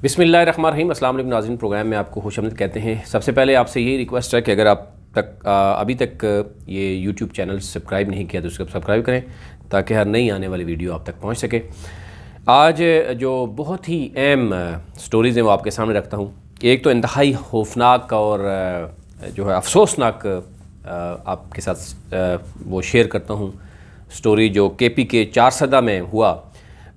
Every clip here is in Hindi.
बिस्मिल्लाहिर्रहमानिर्रहीम। अस्सलाम वालेकुम नाज़रीन, प्रोग्राम में आपको खुशामदीद कहते हैं। सबसे पहले आपसे यही रिक्वेस्ट है कि अगर आप अभी तक ये यूट्यूब चैनल सब्सक्राइब नहीं किया तो उसको सब्सक्राइब करें ताकि हर नई आने वाली वीडियो आप तक पहुंच सके। आज जो बहुत ही अहम स्टोरीज़ हैं वो आपके सामने रखता हूं। एक तो इंतहाई खौफनाक और जो है अफसोसनाक आपके साथ वो शेयर करता हूं स्टोरी, जो KP के चारसदा में हुआ।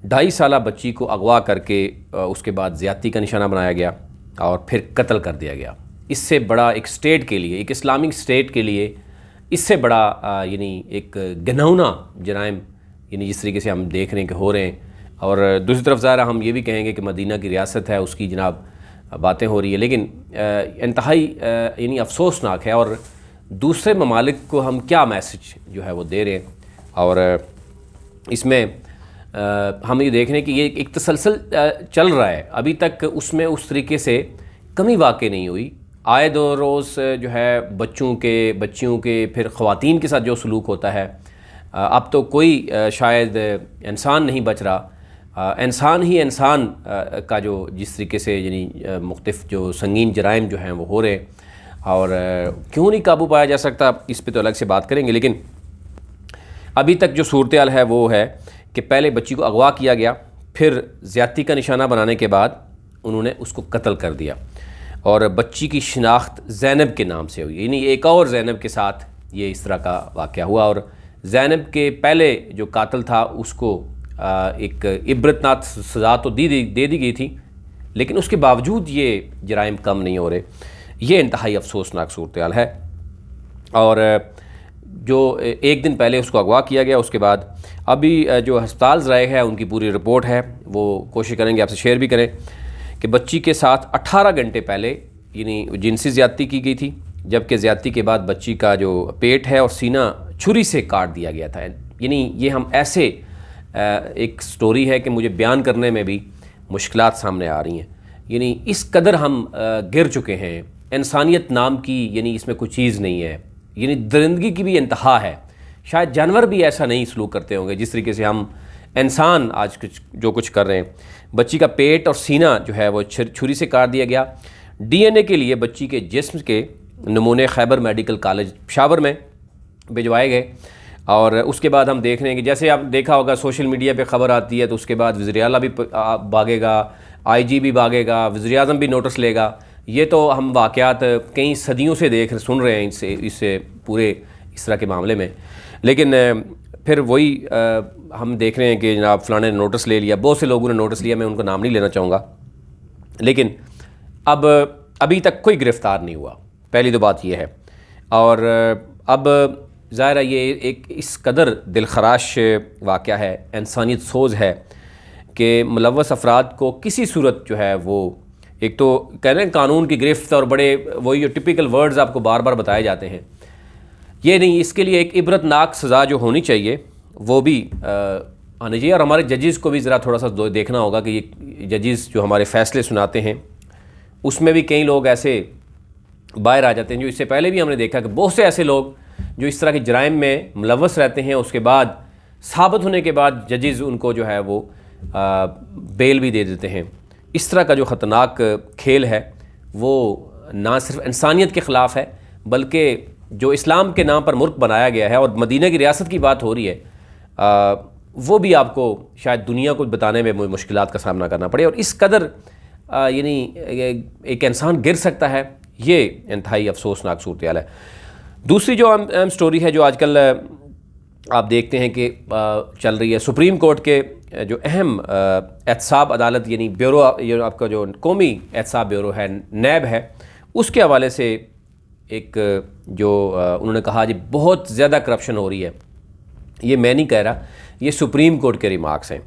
2.5 साला बच्ची को अगवा करके उसके बाद ज़्यादती का निशाना बनाया गया और फिर कत्ल कर दिया गया। इससे बड़ा एक स्टेट के लिए, एक इस्लामिक स्टेट के लिए इससे बड़ा यानी एक घिनौना जराइम यानी जिस तरीके से हम देख रहे हैं कि हो रहे हैं। और दूसरी तरफ ज़ाहिर हम ये भी कहेंगे कि मदीना की रियासत है, उसकी जनाब बातें हो रही है, लेकिन इंतहाई यानी अफसोसनाक है। और दूसरे ममालिक को हम क्या मैसेज जो है वो दे रहे हैं। और इसमें हम ये देख रहे हैं कि ये एक तसलसल चल रहा है, अभी तक उसमें उस तरीके से कमी वाक़ई नहीं हुई। आए दो रोज़ जो है बच्चियों के फिर ख़वातीन के साथ जो सलूक होता है, अब तो कोई शायद इंसान नहीं बच रहा। इंसान ही इंसान का जो जिस तरीके से यानी मुख्तलिफ़ जो संगीन जराइम जो हैं वो हो रहे हैं, और क्यों नहीं काबू पाया जा सकता इस पे तो अलग से बात करेंगे। लेकिन अभी तक जो सूरत-ए-हाल है वो है कि पहले बच्ची को अगवा किया गया, फिर ज़्यादती का निशाना बनाने के बाद उन्होंने उसको कत्ल कर दिया। और बच्ची की शिनाख्त ज़ैनब के नाम से हुई, यानी एक और ज़ैनब के साथ ये इस तरह का वाक़या हुआ। और ज़ैनब के पहले जो कातिल था उसको एक इबरतनाक सज़ा तो दे दी गई थी, लेकिन उसके बावजूद ये जराइम कम नहीं हो रहे। ये इंतहाई अफसोसनाक सूरत-ए-हाल है। और जो एक दिन पहले उसको अगवा किया गया, उसके बाद अभी जो हस्पताल ज़राए है उनकी पूरी रिपोर्ट है, वो कोशिश करेंगे आपसे शेयर भी करें कि बच्ची के साथ 18 घंटे पहले यानी जिनसी ज़्यादती की गई थी, जबकि ज़्यादती के बाद बच्ची का जो पेट है और सीना छुरी से काट दिया गया था। यानी ये हम ऐसे एक स्टोरी है कि मुझे बयान करने में भी मुश्किलात सामने आ रही हैं। यानी इस कदर हम गिर चुके हैं, इंसानियत नाम की यानी इसमें कोई चीज़ नहीं है, यानी दरिंदगी की भी इंतहा है। शायद जानवर भी ऐसा नहीं सलूक करते होंगे जिस तरीके से हम इंसान आज जो कुछ कर रहे हैं। बच्ची का पेट और सीना जो है वो छुरी से काट दिया गया। DNA के लिए बच्ची के जिस्म के नमूने खैबर मेडिकल कॉलेज पेशावर में भिजवाए गए। और उसके बाद हम देख रहे हैं कि जैसे आप देखा होगा सोशल मीडिया पे ख़बर आती है तो उसके बाद वज़ीर-ए-आला भी भागेगा, IG भी भागेगा, वज़ीर-ए-आज़म भी नोटिस लेगा। ये तो हम वाक़यात कई सदियों से सुन रहे हैं इससे पूरे इस तरह के मामले में। लेकिन फिर वही हम देख रहे हैं कि जनाब फ़लाने ने नोटिस ले लिया, बहुत से लोगों ने नोटिस लिया, मैं उनको नाम नहीं लेना चाहूँगा। लेकिन अभी तक कोई गिरफ़्तार नहीं हुआ, पहली तो बात ये है। और अब ज़ाहिर है ये एक इस कदर दिलखराश वाक़या है, इंसानियत सोज़ है कि मुलव्वस अफराद को किसी सूरत जो है वो, एक तो कह रहे हैं कानून की गिरफ्त और बड़े वही जो टिपिकल वर्ड्स आपको बार बार बताए जाते हैं, ये नहीं, इसके लिए एक इबरतनाक सज़ा जो होनी चाहिए वो भी आनी चाहिए। और हमारे जजेस को भी ज़रा थोड़ा सा देखना होगा कि ये जजेस जो हमारे फ़ैसले सुनाते हैं उसमें भी कई लोग ऐसे बाहर आ जाते हैं जो इससे पहले भी हमने देखा कि बहुत से ऐसे लोग जो इस तरह के जराइम में मुलव्वस रहते हैं, उसके बाद साबित होने के बाद जजेस उनको जो है वो बेल भी दे देते हैं। इस तरह का जो ख़तरनाक खेल है वो ना सिर्फ इंसानियत के ख़िलाफ़ है, बल्कि जो इस्लाम के नाम पर मुल्क बनाया गया है और मदीना की रियासत की बात हो रही है, वो भी आपको शायद दुनिया को बताने में मुश्किलात का सामना करना पड़े। और इस कदर यानी एक इंसान गिर सकता है, ये इंतहाई अफसोसनाक सूरत-ए-हाल है। दूसरी जो अहम स्टोरी है जो आजकल आप देखते हैं कि चल रही है, सुप्रीम कोर्ट के जो अहम एहतसाब अदालत यानी ब्यूरो, ये आपका जो कौमी एहतसाब ब्यूरो है, NAB है, उसके हवाले से एक जो उन्होंने कहा जी बहुत ज़्यादा करप्शन हो रही है। ये मैं नहीं कह रहा, ये सुप्रीम कोर्ट के रिमार्क्स हैं।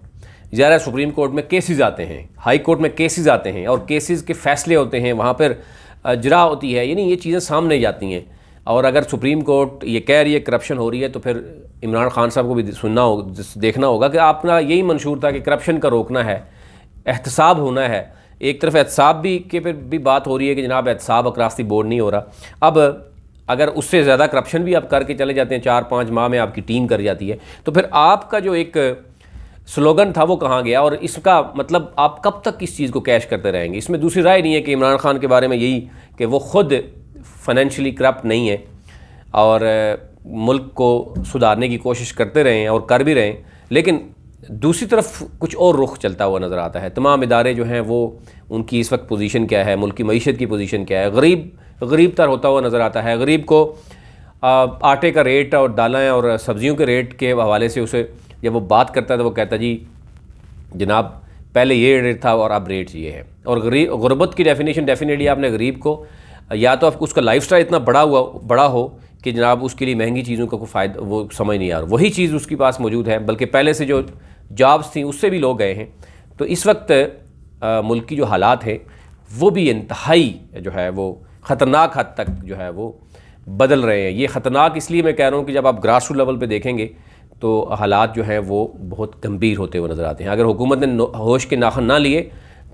ज़्यादा सुप्रीम कोर्ट में केसेस आते हैं, हाई कोर्ट में केसेस आते हैं और केसेस के फ़ैसले होते हैं, वहाँ पर जरा होती है, यानी ये चीज़ें सामने जाती हैं। और अगर सुप्रीम कोर्ट ये कह रही है करप्शन हो रही है तो फिर इमरान खान साहब को भी देखना होगा कि आपका यही मंशूर था कि करप्शन का रोकना है, एहतसाब होना है। एक तरफ एहतसाब भी के फिर भी बात हो रही है कि जनाब एहतसाब अकरास्ती बोर्ड नहीं हो रहा। अब अगर उससे ज़्यादा करप्शन भी आप करके चले जाते हैं, 4-5 माह में आपकी टीम कर जाती है, तो फिर आपका जो एक स्लोगन था वो कहाँ गया, और इसका मतलब आप कब तक इस चीज़ को कैश करते रहेंगे। इसमें दूसरी राय नहीं है कि इमरान खान के बारे में यही कि वो ख़ुद फाइनेंशियली करप्ट नहीं है और मुल्क को सुधारने की कोशिश करते रहे हैं और कर भी रहे हैं, लेकिन दूसरी तरफ कुछ और रुख चलता हुआ नज़र आता है। तमाम इदारे जो हैं वो, उनकी इस वक्त पोजीशन क्या है, मुल्क की मईशत की पोजीशन क्या है, गरीब तर होता हुआ नज़र आता है। गरीब को आटे का रेट और दालें और सब्ज़ियों के रेट के हवाले से उसे जब वो बात करता है तो वो कहता जी जनाब पहले ये रेट था और अब रेट ये है। और गुरबत की डेफिनेशन डेफिनेटली आपने गरीब को या तो आप उसका लाइफस्टाइल इतना बड़ा हो कि जनाब उसके लिए महंगी चीज़ों का कोई फ़ायदा वो समझ नहीं आ रहा, वही चीज़ उसके पास मौजूद है, बल्कि पहले से जो जॉब्स थी उससे भी लोग गए हैं। तो इस वक्त मुल्क की जो हालात हैं वो भी इंतहाई जो है वो ख़तरनाक हद तक जो है वो बदल रहे हैं। ये ख़तरनाक इसलिए मैं कह रहा हूँ कि जब आप ग्रास रूट लेवल पे देखेंगे तो हालात जो हैं वो बहुत गंभीर होते हुए नज़र आते हैं। अगर हुकूमत ने होश के नाखन ना लिए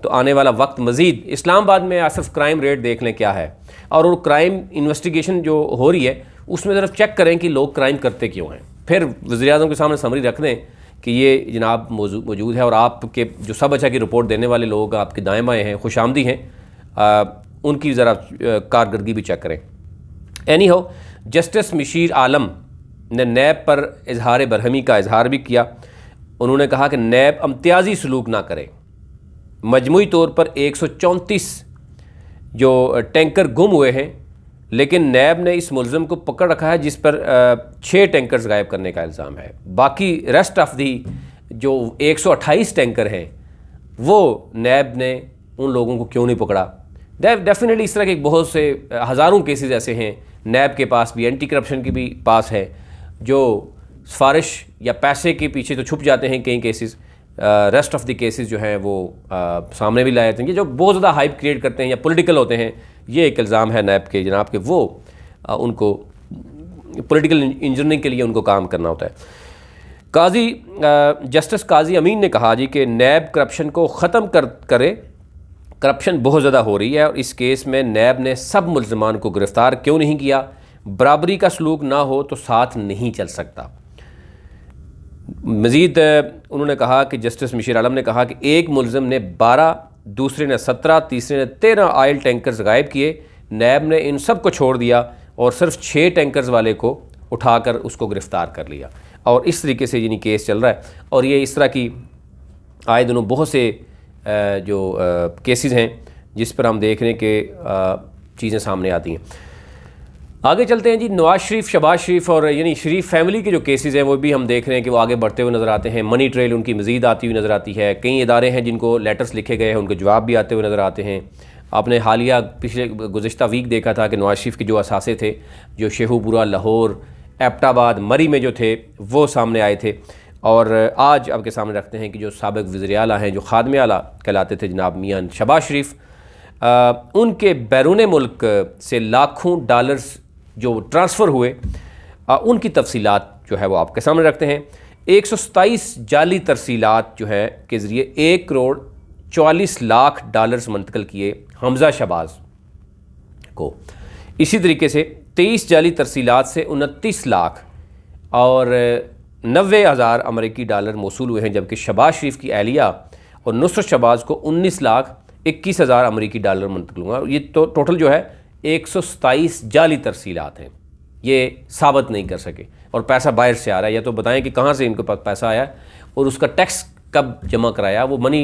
तो आने वाला वक्त मज़ीद, इस्लामाबाद में आप सिर्फ क्राइम रेट देख लें क्या है, और वो क्राइम इन्वेस्टिगेशन जो हो रही है उसमें ज़रा चेक करें कि लोग क्राइम करते क्यों हैं। फिर वज़ीर-ए-आज़म के सामने समरी रख दें कि ये जनाब मौजूद है, और आपके जो सब अच्छा की रिपोर्ट देने वाले लोग आपके दाएँ बाएँ हैं, खुशामदी हैं, उनकी ज़रा कारकर्दगी भी चेक करें। एनी हो, जस्टिस मिशीर आलम ने नैब पर इजहार बरहमी का इजहार भी किया। उन्होंने कहा कि नैब इम्तियाजी सलूक ना करे। मजमूई तौर पर 134 जो टैंकर गुम हुए हैं, लेकिन नैब ने इस मुलज़म को पकड़ रखा है जिस पर 6 टैंकर्स गायब करने का इल्ज़ाम है। बाकी रेस्ट ऑफ दी जो 128 टैंकर हैं वो नैब ने उन लोगों को क्यों नहीं पकड़ा। डेफिनेटली इस तरह के बहुत से हज़ारों केसेस ऐसे हैं नैब के पास भी, एंटी करप्शन की भी पास है, जो सिफारिश या पैसे के पीछे तो छुप जाते हैं कई cases. Rest of the cases जो हैं वो सामने भी लाए जाते हैं, जो बहुत ज़्यादा हाइप क्रिएट करते हैं या पॉलिटिकल होते हैं। ये एक इल्ज़ाम है नैब के जनाब के, वो उनको पॉलिटिकल इंजीनियरिंग के लिए उनको काम करना होता है। जस्टिस काजी अमीन ने कहा जी कि नैब करप्शन को ख़त्म करे, करप्शन बहुत ज़्यादा हो रही है और इस केस में नैब ने सब मुल्ज़मान को गिरफ़्तार क्यों नहीं किया। बराबरी का सलूक ना हो तो साथ नहीं चल सकता। मज़ीद उन्होंने कहा कि जस्टिस मिशीर आलम ने कहा कि एक मुल्ज़म ने 12, दूसरे ने 17, तीसरे ने 13 ऑयल टैंकर्स गायब किए। नैब ने इन सब को छोड़ दिया और सिर्फ 6 टैंकर्स वाले को उठाकर उसको गिरफ़्तार कर लिया। और इस तरीके से यानी केस चल रहा है। और ये इस तरह की आए दिनों बहुत से जो केसेस हैं जिस पर हम देख रहे हैं कि चीज़ें सामने आती हैं। आगे चलते हैं जी। नवाज शरीफ, शहबाज शरीफ और यानी शरीफ फैमिली के जो केसेस हैं वो भी हम देख रहे हैं कि वो आगे बढ़ते हुए नज़र आते हैं। मनी ट्रेल उनकी मज़ीद आती हुई नज़र आती है। कई इदारे हैं जिनको लेटर्स लिखे गए हैं, उनके जवाब भी आते हुए नज़र आते हैं। आपने हालिया पिछले गुज़िश्ता वीक देखा था कि नवाज शरीफ के जो असासे थे, जो शेखुपुरा, लाहौर, एबटाबाद, मरी में जो थे वो सामने आए थे। और आज आपके सामने रखते हैं कि जो साबिक़ वज़ीर आला हैं, जो खादमे आला कहलाते थे जनाब मियां शहबाज शरीफ, उनके बैरून मुल्क से लाखों डॉलर्स जो ट्रांसफ़र हुए, उनकी तफसीलात जो है वो आपके सामने रखते हैं। 127 जाली तरसीलात जो है के ज़रिए 1 करोड़ 44 लाख डॉलर्स मुंतकिल किए हमज़ा शहबाज को। इसी तरीके से 23 जाली तरसीलात से 29 लाख और 90,000 अमेरिकी डॉलर मौसूल हुए हैं, जबकि शहबाज शरीफ की अहलिया और नुसरत शहबाज को 19 लाख 21,000 अमेरिकी डॉलर मुंतकिल हुआ। ये तो टोटल जो है 127 जाली तरसीलात हैं। ये साबित नहीं कर सके और पैसा बाहर से आ रहा है। या तो बताएं कि कहाँ से इनके पास पैसा आया और उसका टैक्स कब जमा कराया। वो मनी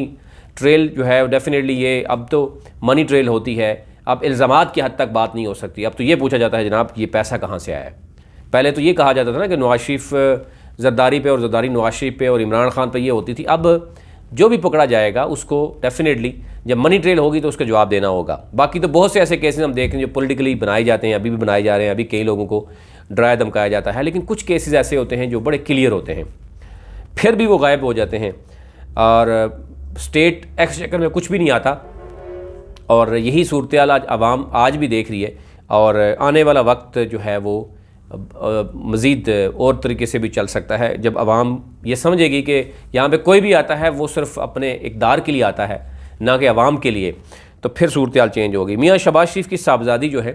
ट्रेल जो है डेफिनेटली ये अब तो मनी ट्रेल होती है, अब इल्ज़ामात की हद तक बात नहीं हो सकती। अब तो ये पूछा जाता है जनाब ये पैसा कहाँ से आया है। पहले तो ये कहा जाता था ना कि नवाज शरीफ ज़रदारी पे और ज़रदारी नवाज शरीफ पे और इमरान खान पे ये होती थी। अब जो भी पकड़ा जाएगा उसको डेफिनेटली जब मनी ट्रेल होगी तो उसका जवाब देना होगा। बाकी तो बहुत से ऐसे केसेस हम देख रहे हैं जो पॉलिटिकली बनाए जाते हैं, अभी भी बनाए जा रहे हैं, अभी कई लोगों को डराया धमकाया जाता है, लेकिन कुछ केसेस ऐसे होते हैं जो बड़े क्लियर होते हैं, फिर भी वो गायब हो जाते हैं और स्टेट एक्सचेकर में कुछ भी नहीं आता। और यही सूरत हाल आज आवाम आज भी देख रही है और आने वाला वक्त जो है वो मज़ीद और तरीके से भी चल सकता है, जब आवाम ये समझेगी कि यहाँ पे कोई भी आता है वो सिर्फ अपने इक़्तिदार के लिए आता है, ना कि आवाम के लिए, तो फिर सूरत हाल चेंज होगी। मियाँ शहबाज शरीफ की साहबजादी जो है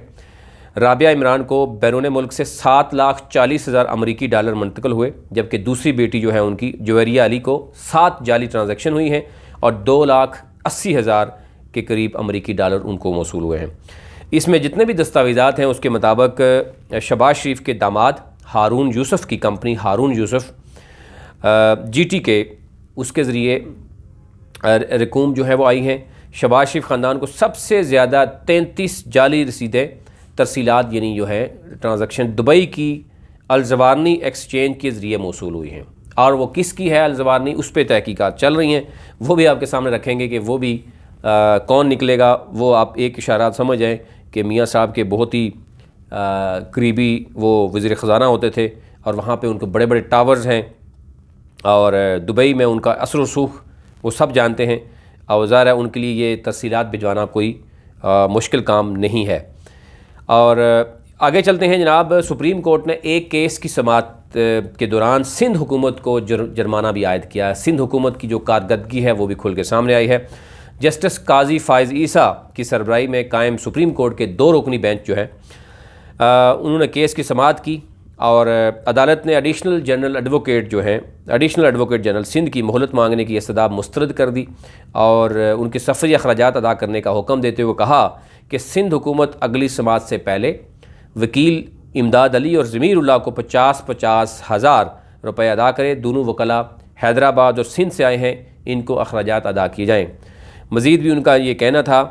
राबिया इमरान को बैरून मुल्क से 7,40,000 अमरीकी डॉलर मुंतकिल हुए, जबकि दूसरी बेटी जो है उनकी जुवेरिया अली को 7 जाली ट्रांजैक्शन हुई हैं और 2,80,000 के करीब अमरीकी डॉलर उनको मौसूल हुए हैं। इसमें जितने भी दस्तावेज़ात हैं उसके मुताबिक शहबाज शरीफ के दामाद हारून यूसुफ की कंपनी हारून यूसुफ GT के उसके ज़रिए रकूम जो है वो आई हैं। शहबाज शरीफ ख़ानदान को सबसे ज़्यादा 33 जाली रसीदें तरसीलात यानी जो है ट्रांजैक्शन दुबई की अलजवारनी एक्सचेंज के ज़रिए मौसूल हुई हैं, और वो किसकी है अलजवारनी उस पर तहकीकात चल रही हैं, वो भी आपके सामने रखेंगे कि वो भी कौन निकलेगा। वो आप एक इशारा समझ जाएँ कि मियाँ साहब के बहुत ही करीबी वो वज़ीर ख़ज़ाना होते थे और वहाँ पे उनके बड़े बड़े टावर्स हैं और दुबई में उनका असर रसूख वो सब जानते हैं, और ज़ाहिर है उनके लिए ये तफसीलात भिजवाना कोई मुश्किल काम नहीं है। और आगे चलते हैं जनाब। सुप्रीम कोर्ट ने एक केस की समाअत के दौरान सिंध हुकूमत को जुर्माना भी आयद किया है। सिंध हुकूमत की जो कारकर्दगी है वो भी खुल के सामने आई है। जस्टिस काजी फ़ाइज़ ईसा की सरबराही में कायम सुप्रीम कोर्ट के 2 रुकनी बेंच जो है उन्होंने केस की समाअत की और अदालत ने एडिशनल एडवोकेट जनरल सिंध की मोहलत मांगने की इस्तदा मुस्तरद कर दी और उनके सफ़री अखराजात अदा करने का हुक्म देते हुए कहा कि सिंध हुकूमत अगली समाअत से पहले वकील इमदाद अली और ज़मीरुल्लाह को 50,000 रुपये अदा करे। दोनों वकला हैदराबाद और सिंध से आए हैं, इनको अखराजात अदा किए जाएँ। मज़ीद भी उनका ये कहना था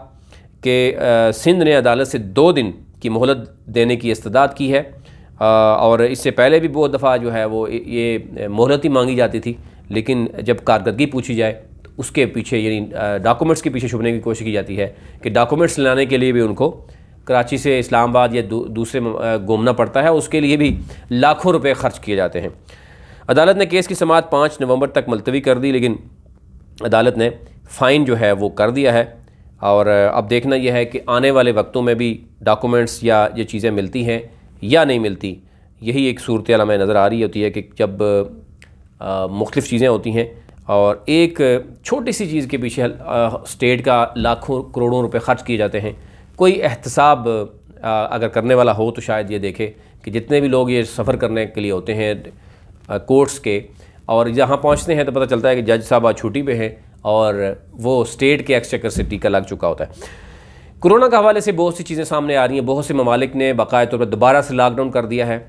कि सिंध ने अदालत से 2 दिन की मोहलत देने की इस्तदाद की है और इससे पहले भी बहुत दफ़ा जो है वो ये मोहलत ही मांगी जाती थी, लेकिन जब कारकर्दगी पूछी जाए तो उसके पीछे यानी डॉक्यूमेंट्स के पीछे छुपने की कोशिश की जाती है कि डॉक्यूमेंट्स लाने के लिए भी उनको कराची से इस्लामाबाद या दूसरे घूमना पड़ता है, उसके लिए भी लाखों रुपए खर्च किए जाते हैं। अदालत ने केस की समाअत 5 नवंबर तक मुलतवी कर दी, लेकिन अदालत ने फ़ाइन जो है वो कर दिया है और अब देखना यह है कि आने वाले वक्तों में भी डॉक्यूमेंट्स या ये चीज़ें मिलती हैं या नहीं मिलती। यही एक सूरत हाल हमें नज़र आ रही होती है कि जब मुख्तलिफ़ चीज़ें होती हैं और एक छोटी सी चीज़ के पीछे स्टेट का लाखों करोड़ों रुपए खर्च किए जाते हैं। कोई एहतसाब अगर करने वाला हो तो शायद ये देखे कि जितने भी लोग ये सफ़र करने के लिए होते हैं कोर्ट्स के और जहाँ पहुँचते हैं तो पता चलता है कि जज साहब आज छुट्टी पे हैं और वो स्टेट के एक्सचेकर से टीका लग चुका होता है। कोरोना के हवाले से बहुत सी चीज़ें सामने आ रही हैं। बहुत से ममालिक ने बाकायदा तौर पर दोबारा से लॉकडाउन कर दिया है।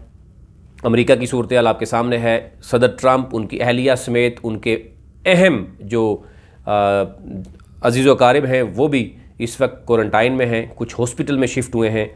अमेरिका की सूरत हाल आपके सामने है। सदर ट्रंप, उनकी अहलिया समेत उनके अहम जो अजीज़ व अकारिब हैं वो भी इस वक्त क्वारंटाइन में हैं, कुछ हॉस्पिटल में शिफ्ट हुए हैं।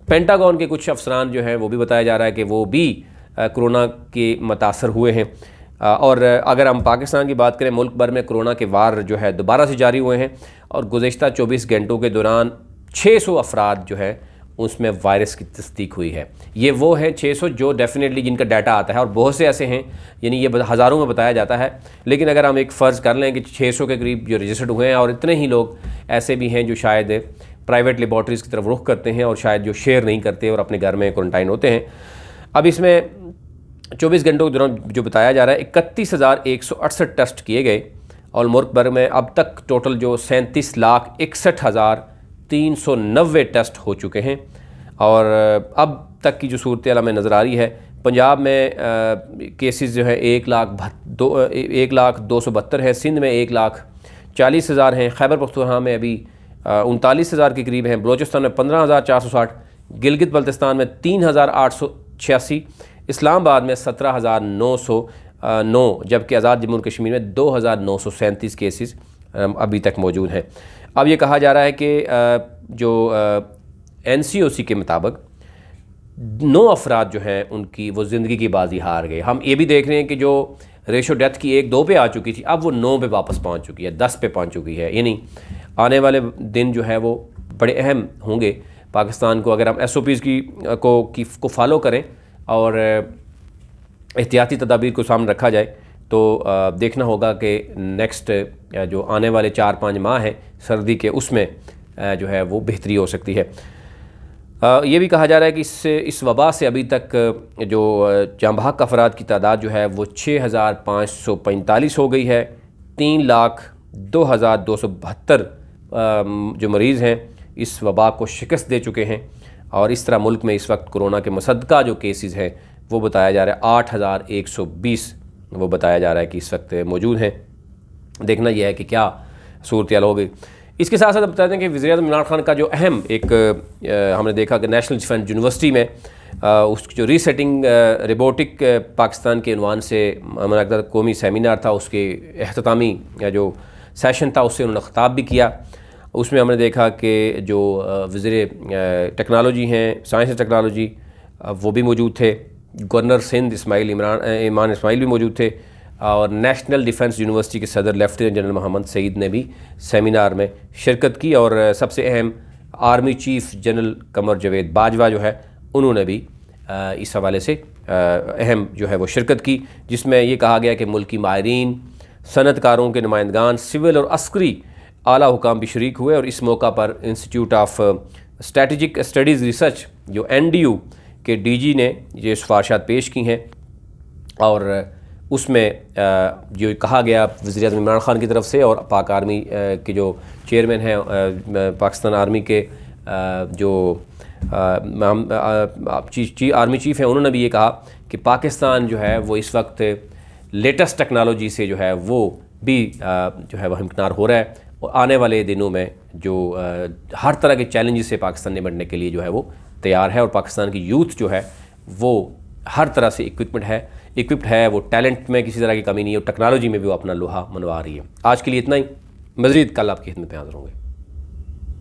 पेंटागन के कुछ अफसरान जो हैं वो भी बताया जा रहा है कि वो भी कोरोना के मुतासर हुए हैं। और अगर हम पाकिस्तान की बात करें, मुल्क भर में कोरोना के वार जो है दोबारा से जारी हुए हैं और गुज़श्ता 24 घंटों के दौरान 600 अफराद जो है उसमें वायरस की तस्दीक हुई है। ये वो है 600 जो डेफिनेटली जिनका डाटा आता है और बहुत से ऐसे हैं यानी ये हज़ारों में बताया जाता है, लेकिन अगर हम एक फ़र्ज़ कर लें कि 600 के करीब जो रजिस्टर्ड हुए हैं और इतने ही लोग ऐसे भी हैं जो शायद प्राइवेट लेबॉर्ट्रीज़ की तरफ रुख करते हैं और शायद जो शेयर नहीं करते और अपने घर में क्वारंटाइन होते हैं। अब इसमें 24 घंटों के दौरान जो बताया जा रहा है 31,168 टेस्ट किए गए और मुल्क भर में अब तक टोटल जो 37,61,390 टेस्ट हो चुके हैं। और अब तक की जो सूरत हाल हमें नज़र आ रही है, पंजाब में केसेस जो है 1,02,72 है, सिंध में 1,40,000 हैं, खैबर पख्तूनख्वा में अभी 39,000 के करीब हैं, बलोचिस्तान में 15,460, गिलगित बल्तिस्तान में 3,886, इस्लामाबाद में 17,909, जबकि आज़ाद जम्मू और कश्मीर में 2,937 केसेस अभी तक मौजूद हैं। अब ये कहा जा रहा है कि जो NCOC के मुताबिक 9 अफराद जो हैं उनकी वो ज़िंदगी की बाजी हार गए। हम ये भी देख रहे हैं कि जो रेशो डेथ की 1-2 पे आ चुकी थी अब वो 9 पे वापस पहुंच चुकी है, 10 पे पहुंच चुकी है। यानी आने वाले दिन जो है वो बड़े अहम होंगे पाकिस्तान को, अगर हम SOPs को फॉलो करें और एहतियाती तदाबीर को सामने रखा जाए तो देखना होगा कि नेक्स्ट जो आने वाले 4-5 माह हैं सर्दी के, उसमें जो है वो बेहतरी हो सकती है। ये भी कहा जा रहा है कि इस वबा से अभी तक जो जाँ बहक अफराद की तादाद जो है वो 6,545 हो गई है। 3,02,272 जो मरीज़ हैं इस वबा को शिकस्त दे चुके हैं और इस तरह मुल्क में इस वक्त कोरोना के मुसद्दका जो केसेस हैं वो बताया जा रहा है 8120 वो बताया जा रहा है कि इस वक्त मौजूद हैं। देखना यह है कि क्या सूरत होगी। इसके साथ साथ हम बता दें कि वज़ीर-ए-आज़म इमरान खान का जो अहम एक हमने देखा कि नेशनल डिफेंस यूनिवर्सिटी में उसकी जो रीसेटिंग रोबोटिक पाकिस्तान के उन्वान से मुनअक़्क़द कौमी सेमिनार था, उसके अख्तामी जो सेशन था उससे उन्होंने ख़िताब भी किया। उसमें हमने देखा कि जो वज़ीर टेक्नोलॉजी हैं, साइंस एंड टेक्नोलॉजी, वो भी मौजूद थे। गवर्नर सिंध ईमान इस्माइल भी मौजूद थे और नेशनल डिफेंस यूनिवर्सिटी के सदर लेफ्टिनेंट जनरल मोहम्मद सईद ने भी सेमिनार में शिरकत की और सबसे अहम army chief general Qamar Javed Bajwa जो है उन्होंने भी इस हवाले से अहम जो है वो शिरकत की, जिसमें ये कहा गया कि मुल्की माहिरीन, सनतकारों के नुमाइंदगान, सिविल और अस्करी आला हुकाम भी शरीक हुए। और इस मौका पर institute of strategic studies research जो NDU के DG ने ये सिफारिशात पेश की हैं और उसमें जो कहा गया वज़ीर-ए-आज़म इमरान खान की तरफ से और पाक आर्मी के जो चेयरमैन हैं पाकिस्तान आर्मी के जो आर्मी चीफ़ हैं, उन्होंने भी ये कहा कि पाकिस्तान जो है वो इस वक्त लेटेस्ट टेक्नोलॉजी से जो है वो भी जो है वह हमकिनार हो रहा है और आने वाले दिनों में जो हर तरह के चैलेंजेस से पाकिस्तान निपटने के लिए जो है वो तैयार है। और पाकिस्तान की यूथ जो है वो हर तरह से इक्विप्ड है, वो टैलेंट में किसी तरह की कमी नहीं है और टेक्नोलॉजी में भी वो अपना लोहा मनवा रही है। आज के लिए इतना ही, मज़ीद कल आपकी खिदमत में हाज़िर होंगे।